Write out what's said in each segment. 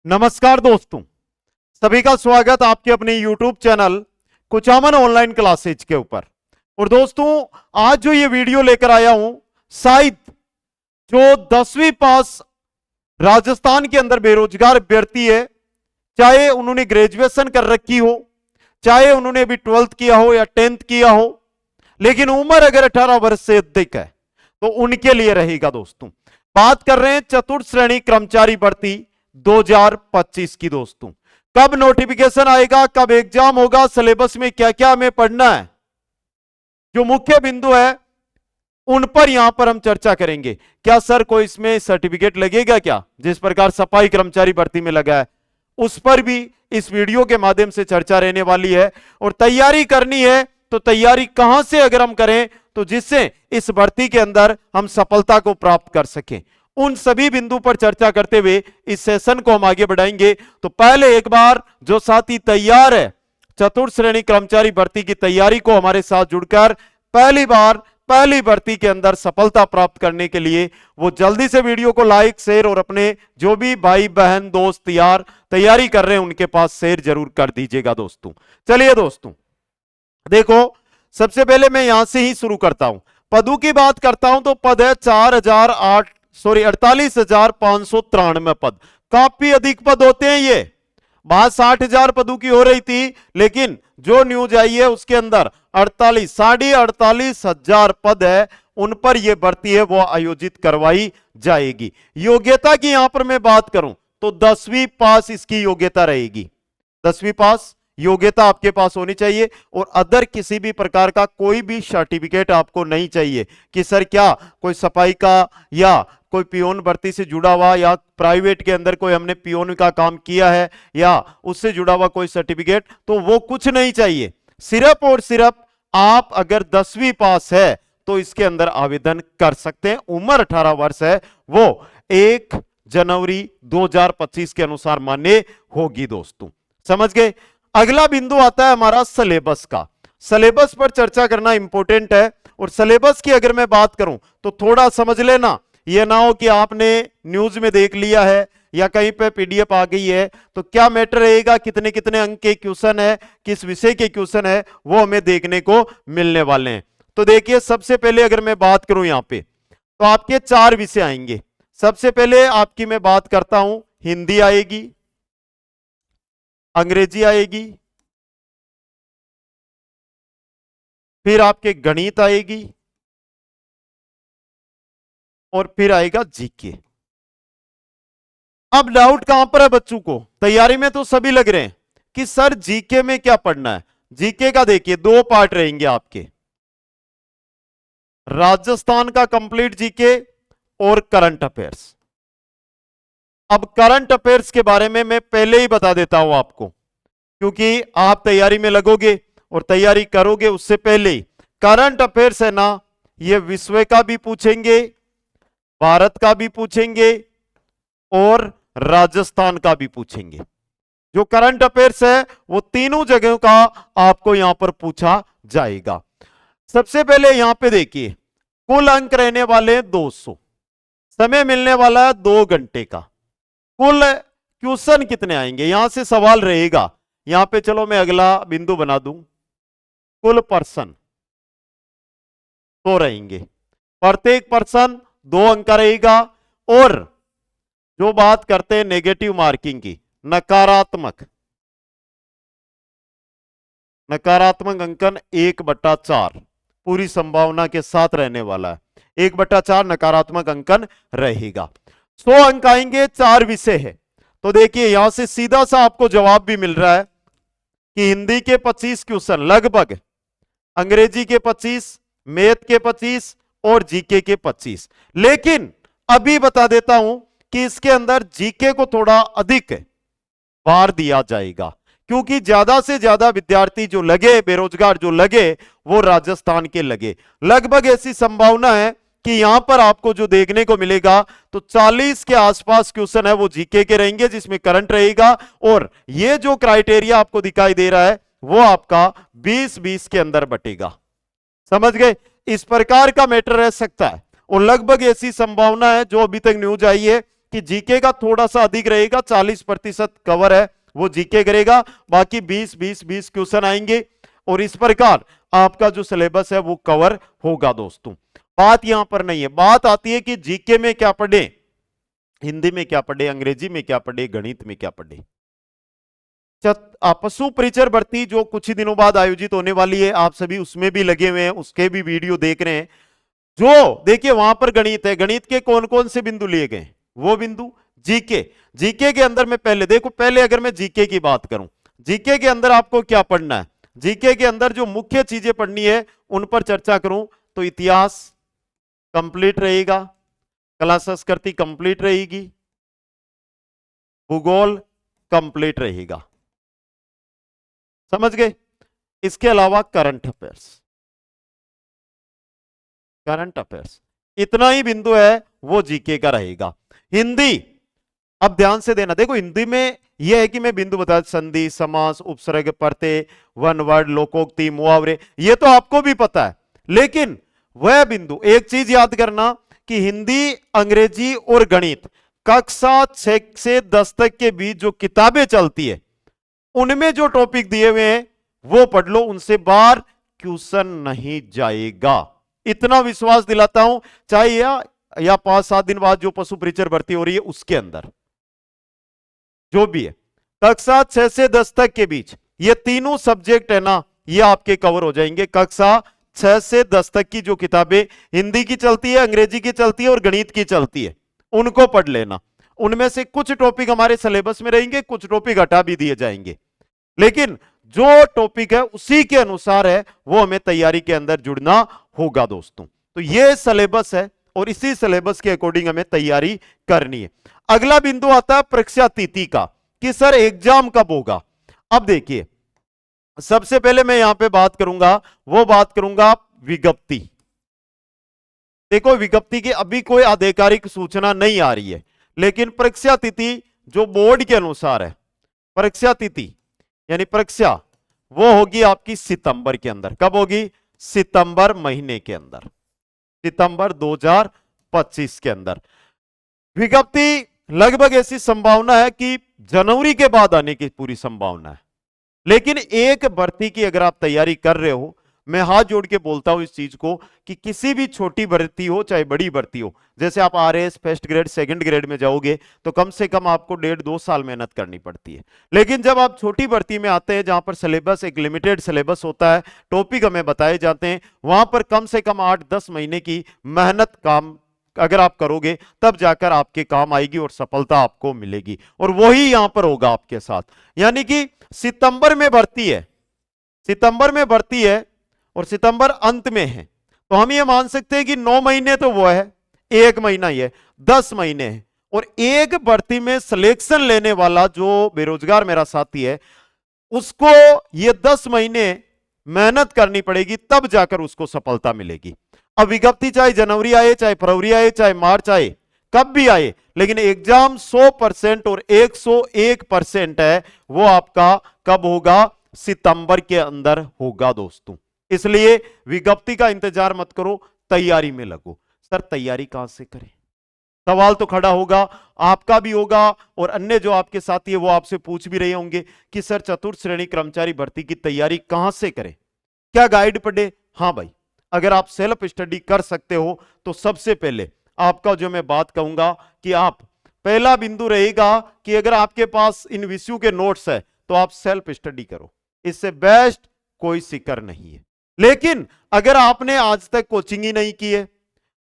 नमस्कार दोस्तों, सभी का स्वागत आपके अपने YouTube channel Kuchaman online classes के ऊपर। और दोस्तों, आज जो ये वीडियो लेकर आया हूं, शायद जो 10वीं पास राजस्थान के अंदर बेरोजगार अभ्यर्थी है, चाहे उन्होंने ग्रेजुएशन कर रखी हो, चाहे उन्होंने अभी 12th किया हो या 10th किया हो, लेकिन उम्र अगर 18 वर्ष से अधिक है तो उनके लिए रहेगा। दोस्तों, बात कर रहे हैं चतुर्थ श्रेणी कर्मचारी भर्ती 2025 की। दोस्तों, कब नोटिफिकेशन आएगा, कब एग्जाम होगा, सिलेबस में क्या क्या हमें पढ़ना है, जो मुख्य बिंदु है उन पर यहां पर हम चर्चा करेंगे। क्या सर कोई इसमें सर्टिफिकेट लगेगा क्या, जिस प्रकार सफाई कर्मचारी भर्ती में लगा है, उस पर भी इस वीडियो के माध्यम से चर्चा रहने वाली है। और तैयारी करनी है तो तैयारी कहां से अगर हम करें तो जिससे इस भर्ती के अंदर हम सफलता को प्राप्त कर सकें, उन सभी बिंदु पर चर्चा करते हुए इस सेशन को हम आगे बढ़ाएंगे। तो पहले एक बार जो साथी तैयार है चतुर्थ श्रेणी कर्मचारी भर्ती की तैयारी को हमारे साथ जुड़कर पहली भर्ती के अंदर सफलता प्राप्त करने के लिए, वो जल्दी से वीडियो को लाइक शेयर और अपने जो भी भाई बहन दोस्त यार तैयारी कर रहे हैं उनके पास शेयर जरूर कर दीजिएगा। दोस्तों, चलिए दोस्तों, देखो सबसे पहले मैं यहां से ही शुरू करता हूं। पदों की बात करता हूं तो पद है 48,593 पद। काफी अधिक पद होते हैं ये। बात 60,000 पदों की हो रही थी, लेकिन जो न्यूज आई है उसके अंदर 48,हजार पद है, उन पर यह भर्ती है वो आयोजित करवाई जाएगी। योग्यता की यहां पर मैं बात करूं तो 10वीं पास इसकी योग्यता रहेगी। 10वीं पास योग्यता आपके पास होनी चाहिए और अदर किसी भी प्रकार का कोई भी सर्टिफिकेट आपको नहीं चाहिए कि सर क्या कोई सफाई का या कोई पियोन भर्ती से जुड़ा हुआ या प्राइवेट के अंदर कोई हमने पियोन का काम किया है या उससे जुड़ा हुआ कोई सर्टिफिकेट, तो वो कुछ नहीं चाहिए। सिर्फ और सिर्फ आप अगर 10वीं पास है तो इसके अंदर आवेदन कर सकते हैं। उम्र 18 वर्ष है, वो 1 जनवरी 2025 के अनुसार मान्य होगी। दोस्तों, समझ गए। अगला बिंदु आता है हमारा सिलेबस का। सिलेबस पर चर्चा करना इंपॉर्टेंट है। और सिलेबस की अगर मैं बात करूं तो थोड़ा समझ लेना, यह ना हो कि आपने न्यूज में देख लिया है या कहीं पे पीडीएफ आ गई है तो क्या मैटर रहेगा, कितने कितने अंक के क्वेश्चन है, किस विषय के क्वेश्चन है, वो हमें देखने को मिलने वाले हैं। तो देखिए, सबसे पहले अगर मैं बात करूं यहां पे तो आपके 4 विषय आएंगे। सबसे पहले आपकी मैं बात करता हूं, हिंदी आएगी, अंग्रेजी आएगी, फिर आपके गणित आएगी और फिर आएगा जीके। अब डाउट कहां पर है बच्चों को, तैयारी में तो सभी लग रहे हैं कि सर जीके में क्या पढ़ना है। जीके का देखिए 2 पार्ट रहेंगे आपके, राजस्थान का कंप्लीट जीके और करंट अफेयर्स। अब करंट अफेयर्स के बारे में मैं पहले ही बता देता हूं आपको, क्योंकि आप तैयारी में लगोगे और तैयारी करोगे उससे पहले ही। करंट अफेयर्स है ना, ये विश्व का भी पूछेंगे, भारत का भी पूछेंगे और राजस्थान का भी पूछेंगे। जो करंट अफेयर्स है वो तीनों जगहों का आपको यहां पर पूछा जाएगा। सबसे पहले यहां पे देखिए, कुल अंक रहने वाले 200, समय मिलने वाला है 2 घंटे का। कुल क्वेश्चन कितने आएंगे, यहां से सवाल रहेगा। यहां पे चलो मैं अगला बिंदु बना दूं, कुल पर्सन तो रहेंगे, प्रत्येक पर्सन 2 अंक का रहेगा। और जो बात करते हैं नेगेटिव मार्किंग की, नकारात्मक अंकन 1/4 पूरी संभावना के साथ रहने वाला है। 1/4 नकारात्मक अंकन रहेगा। 100 अंक आएंगे, 4 विषय है। तो देखिए यहां से सीधा सा आपको जवाब भी मिल रहा है कि हिंदी के 25 क्वेश्चन लगभग, अंग्रेजी के 25, मैथ के 25 और जीके के 25। लेकिन अभी बता देता हूं कि इसके अंदर जीके को थोड़ा अधिक भार दिया जाएगा, क्योंकि ज्यादा से ज्यादा विद्यार्थी जो लगे, बेरोजगार जो लगे, वो राजस्थान के लगे। लगभग ऐसी संभावना है कि यहां पर आपको जो देखने को मिलेगा तो 40 के आसपास क्वेश्चन है वो जीके के रहेंगे, जिसमें करंट रहेगा। और ये जो क्राइटेरिया आपको दिखाई दे रहा है वो आपका 20-20 के अंदर बटेगा। समझ गए, इस प्रकार का मैटर रह सकता है। और लगभग ऐसी संभावना है, जो अभी तक न्यूज आई है कि जीके का थोड़ा सा अधिक रहेगा, 40% कवर है वो जीके करेगा, बाकी 20 क्वेश्चन आएंगे और इस प्रकार आपका जो सिलेबस है वो कवर होगा दोस्तों। बात यहां पर नहीं है, बात आती है कि जीके में क्या पढ़े, हिंदी में क्या पढ़े, अंग्रेजी में क्या पढ़े, गणित में क्या पढ़े। पशु परिचर भर्ती जो कुछ ही दिनों बाद आयोजित होने वाली है, आप सभी उसमें भी लगे हुए हैं, उसके भी वीडियो देख रहे हैं। जो देखिए वहां पर गणित है, गणित के कौन कौन से बिंदु लिए गए, वो बिंदु जीके, जीके के अंदर में पहले देखो, पहले अगर मैं जीके की बात करूं, जीके के अंदर आपको क्या पढ़ना है, जीके के अंदर जो मुख्य चीजें पढ़नी है उन पर चर्चा करूं तो इतिहास कंप्लीट रहेगा, कला संस्कृति कंप्लीट रहेगी, भूगोल कंप्लीट रहेगा, समझ गए। इसके अलावा करंट अफेयर्स, करंट अफेयर्स इतना ही बिंदु है वो जीके का रहेगा। हिंदी अब ध्यान से देना, देखो हिंदी में यह है कि मैं बिंदु बता, संधि, समास, उपसर्ग, प्रत्यय, वन वर्ड, लोकोक्ति, मुहावरे, ये तो आपको भी पता है, लेकिन वह बिंदु एक चीज याद करना कि हिंदी, अंग्रेजी और गणित कक्षा 6 से 10 तक के बीच जो किताबें चलती है उनमें जो टॉपिक दिए हुए हैं वो पढ़ लो, उनसे बाहर क्वेश्चन नहीं जाएगा, इतना विश्वास दिलाता हूं। चाहे या 5-7 दिन बाद जो पशु परिचर भर्ती हो रही है उसके अंदर जो भी है, कक्षा 6 से 10 तक के बीच ये तीनों सब्जेक्ट है ना, ये आपके कवर हो जाएंगे। कक्षा 6 से 10 तक की जो किताबें हिंदी की चलती है, अंग्रेजी की चलती है और गणित की चलती है, उनको पढ़ लेना। उनमें से कुछ टॉपिक हमारे सिलेबस में रहेंगे, कुछ टॉपिक हटा भी दिए जाएंगे, लेकिन जो टॉपिक है उसी के अनुसार है वो हमें तैयारी के अंदर जुड़ना होगा दोस्तों। तो ये सिलेबस है और इसी सिलेबस के अकॉर्डिंग हमें तैयारी करनी है। अगला बिंदु आता है परीक्षा तिथि का, कि सर एग्जाम कब होगा। अब देखिए सबसे पहले मैं यहां पे बात करूंगा, वो बात करूंगा विज्ञप्ति। देखो विज्ञप्ति की अभी कोई आधिकारिक सूचना नहीं आ रही है, लेकिन परीक्षा तिथि जो बोर्ड के अनुसार है, परीक्षा तिथि यानी परीक्षा वो होगी आपकी सितंबर के अंदर। कब होगी? सितंबर महीने के अंदर, सितंबर 2025 के अंदर। विज्ञप्ति लगभग ऐसी संभावना है कि जनवरी के बाद आने की पूरी संभावना है, लेकिन एक भर्ती की अगर आप तैयारी कर रहे हो, मैं हाथ जोड़ के बोलता हूं इस चीज को कि किसी भी छोटी भर्ती हो चाहे बड़ी भर्ती हो, जैसे आप RAS first grade second grade में जाओगे तो कम से कम आपको 1.5-2 साल मेहनत करनी पड़ती है, लेकिन जब आप छोटी भर्ती में आते हैं जहां पर सिलेबस एक लिमिटेड सिलेबस होता है, टॉपिक हमें बताए जाते हैं, वहां पर कम से कम 8-10 महीने की मेहनत काम अगर आप करोगे तब जाकर आपके काम आएगी और सफलता आपको मिलेगी, और वही यहां पर होगा आपके साथ। यानी कि सितंबर में भर्ती है, सितंबर में भर्ती है और सितंबर अंत में है, तो हम ये मान सकते हैं कि 9 महीने तो वो है, 1 महीना ही है, 10 महीने है। और एक भर्ती में सिलेक्शन लेने वाला जो बेरोजगार मेरा साथी है उसको ये 10 महीने मेहनत करनी पड़ेगी, तब जाकर उसको सफलता मिलेगी। अब विज्ञप्ति चाहे जनवरी आए, चाहे फरवरी आए, चाहे मार्च आए, कब भी आए, लेकिन एग्जाम 100% और 101% है वो आपका कब होगा? सितंबर के अंदर होगा दोस्तों। इसलिए विज्ञप्ति का इंतजार मत करो, तैयारी में लगो। सर तैयारी कहां से करें? सवाल तो खड़ा होगा, आपका भी होगा और अन्य जो आपके साथी है वो आपसे पूछ भी रहे होंगे कि सर चतुर्थ श्रेणी कर्मचारी भर्ती की तैयारी कहां से करें, क्या गाइड पढ़े? हाँ भाई, अगर आप सेल्फ स्टडी कर सकते हो तो सबसे पहले आपका जो मैं बात कहूंगा कि आप पहला बिंदु रहेगा कि अगर आपके पास इन विषयों के नोट्स है तो आप सेल्फ स्टडी करो, इससे बेस्ट कोई सीकर नहीं है। लेकिन अगर आपने आज तक कोचिंग ही नहीं की है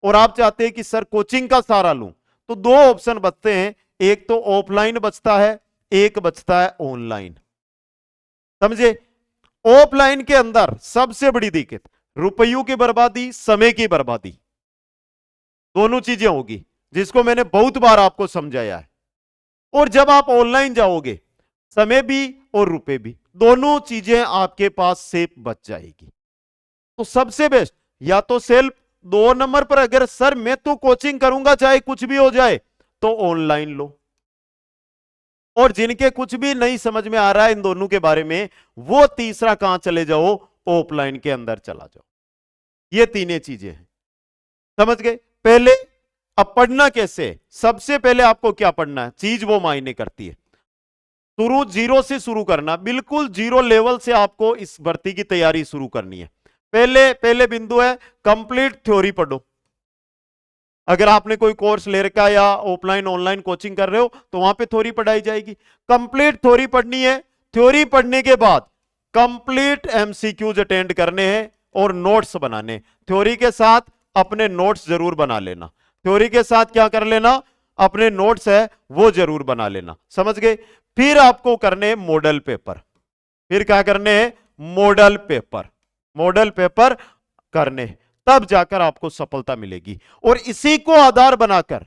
और आप चाहते हैं कि सर कोचिंग का सहारा लूं, तो 2 ऑप्शन बचते हैं, एक तो ऑफलाइन बचता है, एक बचता है ऑनलाइन। समझे? ऑफलाइन के अंदर सबसे बड़ी दिक्कत रुपयों की बर्बादी, समय की बर्बादी, दोनों चीजें होगी, जिसको मैंने बहुत बार आपको समझाया है। और जब आप ऑनलाइन जाओगे, समय भी और रुपए भी, दोनों चीजें आपके पास से बच जाएगी। तो सबसे बेस्ट या तो सेल्फ, 2 नंबर पर अगर सर मैं तो कोचिंग करूंगा चाहे कुछ भी हो जाए, तो ऑनलाइन लो। और जिनके कुछ भी नहीं समझ में आ रहा है इन दोनों के बारे में, वो तीसरा कहां चले जाओ? ऑफलाइन के अंदर चला जाओ। ये तीनों चीजें हैं, समझ गए? पहले अब पढ़ना कैसे? सबसे पहले आपको क्या पढ़ना है, चीज वो मायने करती है। शुरू जीरो से शुरू करना, बिल्कुल जीरो लेवल से आपको इस भर्ती की तैयारी शुरू करनी है। पहले पहले बिंदु है कंप्लीट थ्योरी पढ़ो। अगर आपने कोई कोर्स ले रखा है या ऑफलाइन ऑनलाइन कोचिंग कर रहे हो तो वहां पे थ्योरी पढ़ाई जाएगी। कंप्लीट थ्योरी पढ़नी है। थ्योरी पढ़ने के बाद कंप्लीट एमसीक्यूज अटेंड करने हैं और नोट्स बनाने। थ्योरी के साथ अपने नोट्स जरूर बना लेना। थ्योरी के साथ क्या कर लेना, अपने नोट्स है वो जरूर बना लेना, समझ गए। फिर आपको करने मॉडल पेपर। फिर क्या करने हैं, मॉडल पेपर। मॉडल पेपर करने, तब जाकर आपको सफलता मिलेगी। और इसी को आधार बनाकर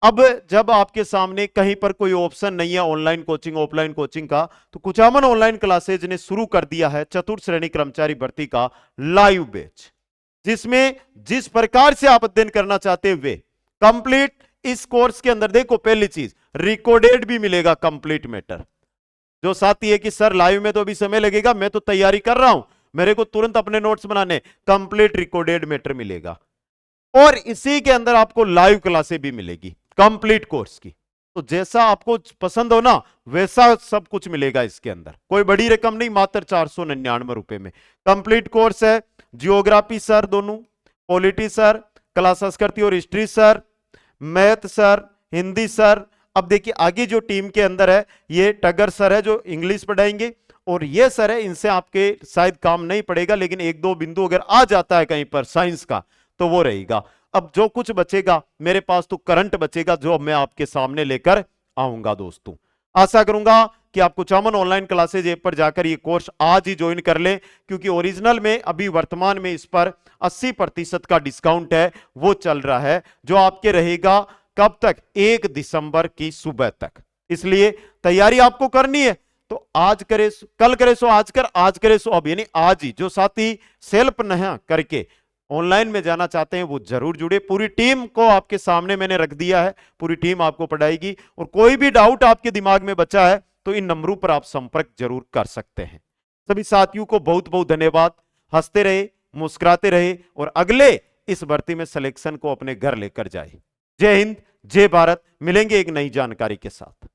अब जब आपके सामने कहीं पर कोई ऑप्शन नहीं है ऑनलाइन कोचिंग ऑफलाइन कोचिंग का, तो कुचामन ऑनलाइन क्लासेज ने शुरू कर दिया है चतुर्थ श्रेणी कर्मचारी भर्ती का लाइव बैच, जिसमें जिस प्रकार से आप अध्ययन करना चाहते हुए कंप्लीट इस कोर्स के अंदर देखो, पहली चीज रिकॉर्डेड भी मिलेगा कंप्लीट मैटर। जो साथी है कि सर लाइव में तो अभी समय लगेगा, मैं तो तैयारी कर रहा हूं, मेरे को तुरंत अपने नोट्स बनाने, कंप्लीट रिकॉर्डेड मैटर मिलेगा। और इसी के अंदर आपको लाइव क्लासेस भी मिलेगी कंप्लीट कोर्स की। तो जैसा आपको पसंद हो ना वैसा सब कुछ मिलेगा इसके अंदर, कोई बड़ी रकम नहीं, मात्र 499 रुपए में कंप्लीट कोर्स है। जियोग्राफी सर दोनों, पॉलिटी सर, क्लास संस्कृति और history sir, math sir, Hindi sir. अब देखिए आगे जो टीम के अंदर है ये टगर सर है जो इंग्लिश पढ़ाएंगे, और ये सर है इनसे आपके शायद काम नहीं पड़ेगा, लेकिन एक दो बिंदु अगर आ जाता है कहीं पर साइंस का तो वो रहेगा। अब जो कुछ बचेगा मेरे पास तो करंट बचेगा जो मैं आपके सामने लेकर आऊंगा। दोस्तों आशा करूंगा कि आप कुचामन ऑनलाइन क्लासेज ऐप पर जाकर ये कोर्स आज ही ज्वाइन कर लें, क्योंकि ओरिजिनल में अभी वर्तमान में इस पर 80% का डिस्काउंट है वो चल रहा है, जो आपके रहेगा कब तक, 1 दिसंबर की सुबह तक। इसलिए तैयारी आपको करनी है तो आज करे, कल करे सो आज कर, आज करे सो अब, यानी आज ही। जो साथी सेल्फ नया करके ऑनलाइन में जाना चाहते हैं वो जरूर जुड़े। पूरी टीम को आपके सामने मैंने रख दिया है, पूरी टीम आपको पढ़ाएगी। और कोई भी डाउट आपके दिमाग में बचा है तो इन नंबरों पर आप संपर्क जरूर कर सकते हैं। सभी साथियों को बहुत बहुत धन्यवाद। हंसते रहे, मुस्कुराते रहे और अगले इस भर्ती में सिलेक्शन को अपने घर लेकर जाए। जय हिंद, जय भारत। मिलेंगे एक नई जानकारी के साथ।